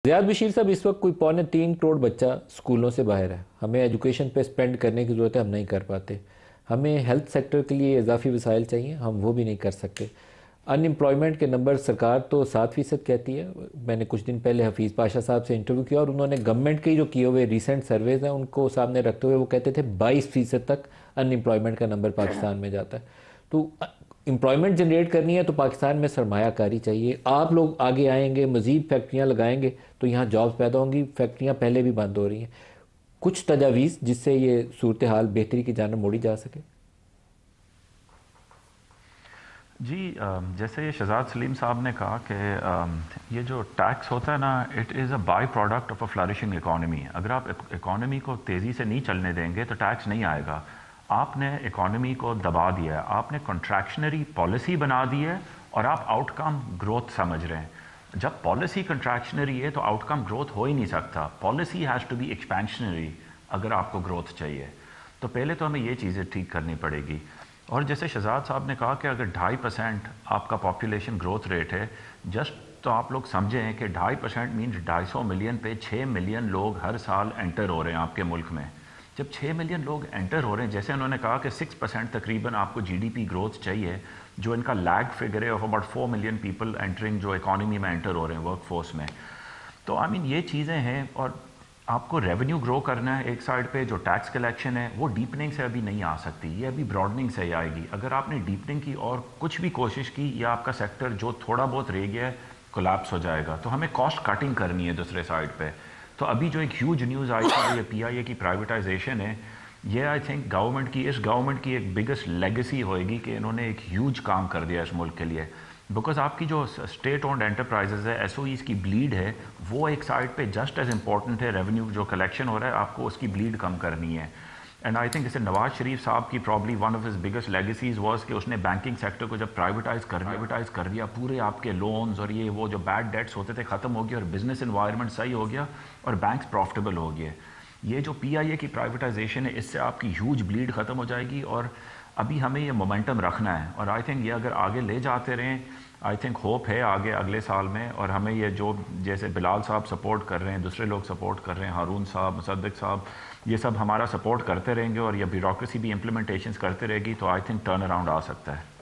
زیاد بشیر صاحب اس وقت کوئی 3.25 کروڑ بچہ اسکولوں سے باہر ہے. ہمیں ایجوکیشن پہ سپینڈ کرنے کی ضرورت ہے، ہم نہیں کر پاتے. ہمیں ہیلتھ سیکٹر کے لیے اضافی وسائل چاہیے، ہم وہ بھی نہیں کر سکتے. ان امپلائمنٹ کے نمبر سرکار تو 7% کہتی ہے. میں نے کچھ دن پہلے حفیظ پاشا صاحب سے انٹرویو کیا اور انہوں نے گورنمنٹ کے جو کیے ہوئے ریسنٹ سرویز ہیں ان کو سامنے رکھتے ہوئے وہ کہتے تھے 22% تک ان امپلائمنٹ کا نمبر پاکستان میں جاتا ہے. تو امپلائمنٹ جنریٹ کرنی ہے تو پاکستان میں سرمایہ کاری چاہیے. آپ لوگ آگے آئیں گے، مزید فیکٹریاں لگائیں گے تو یہاں جابز پیدا ہوں گی. فیکٹریاں پہلے بھی بند ہو رہی ہیں. کچھ تجاویز جس سے یہ صورتحال بہتری کی جانب موڑی جا سکے. جی جیسے یہ شہزاد سلیم صاحب نے کہا کہ یہ جو ٹیکس ہوتا ہے نا، it is a by product of a flourishing economy. اگر آپ اکانومی کو تیزی سے نہیں چلنے دیں گے تو ٹیکس نہیں آئے گا. آپ نے اکانومی کو دبا دیا ہے، آپ نے کنٹریکشنری پالیسی بنا دی ہے اور آپ آؤٹ کم گروتھ سمجھ رہے ہیں. جب پالیسی کنٹریکشنری ہے تو آؤٹ کم گروتھ ہو ہی نہیں سکتا. پالیسی ہیز ٹو بی ایکسپینشنری اگر آپ کو گروتھ چاہیے. تو پہلے تو ہمیں یہ چیزیں ٹھیک کرنی پڑے گی. اور جیسے شہزاد صاحب نے کہا کہ اگر 2.5% آپ کا پاپولیشن گروتھ ریٹ ہے، جسٹ تو آپ لوگ سمجھیں کہ 2.5% مینس 250 ملین پہ 6 ملین لوگ ہر سال انٹر ہو رہے ہیں آپ کے ملک میں. جب 6 ملین لوگ انٹر ہو رہے ہیں، جیسے انہوں نے کہا کہ 6% تقریباً آپ کو GDP گروتھ چاہیے، جو ان کا لیگ فگر ہے of about 4 million people entering جو اکانومی میں انٹر ہو رہے ہیں ورک فورس میں. تو آئی مین یہ چیزیں ہیں. اور آپ کو ریونیو گرو کرنا ہے ایک سائڈ پہ. جو ٹیکس کلیکشن ہے وہ ڈیپننگ سے ابھی نہیں آ سکتی، یہ ابھی براڈننگ سے ہی آئے گی. اگر آپ نے ڈیپننگ کی اور کچھ بھی کوشش کی، یا آپ کا سیکٹر جو تھوڑا بہت رہ گیا ہے کولیپس ہو جائے گا. تو ہمیں کاسٹ کٹنگ کرنی ہے دوسرے سائڈ پہ. تو ابھی جو ایک ہیوج نیوز آئی تھی یہ PIA کی پرائیویٹائزیشن ہے، یہ آئی تھنک اس گورنمنٹ کی ایک بگیسٹ لیگیسی ہوئے گی کہ انہوں نے ایک ہیوج کام کر دیا اس ملک کے لیے. بیکاز آپ کی جو اسٹیٹ اونڈ انٹرپرائزز ہے، SOEs کی بلیڈ ہے، وہ ایک سائڈ پہ جسٹ ایز امپورٹنٹ ہے. ریونیو جو کلیکشن ہو رہا ہے آپ کو اس کی بلیڈ کم کرنی ہے. اینڈ آئی تھنک جیسے نواز شریف صاحب کی probably one of his biggest legacies was کہ اس نے بینکنگ سیکٹر کو جب پرائیویٹائز کر دیا، پورے آپ کے لونز اور یہ وہ جو بیڈ ڈیٹس ہوتے تھے ختم ہو گیا اور بزنس انوائرمنٹ صحیح ہو گیا اور بینکس پروفٹیبل ہو گئے. یہ جو PIA کی پرائیویٹائزیشن ہے، اس سے آپ کی ہیوج بلیڈ ختم ہو جائے گی. اور ابھی ہمیں یہ مومنٹم رکھنا ہے اور آئی تھنک یہ اگر آگے لے جاتے رہیں، آئی تھنک ہوپ ہے آگے اگلے سال میں. اور ہمیں یہ جو جیسے بلال صاحب سپورٹ کر رہے ہیں، دوسرے لوگ سپورٹ کر رہے ہیں، ہارون صاحب، مصدق صاحب، یہ سب ہمارا سپورٹ کرتے رہیں گے اور یہ بیوروکریسی بھی امپلیمنٹیشنز کرتے رہے گی، تو آئی تھنک ٹرن اراؤنڈ آ سکتا ہے.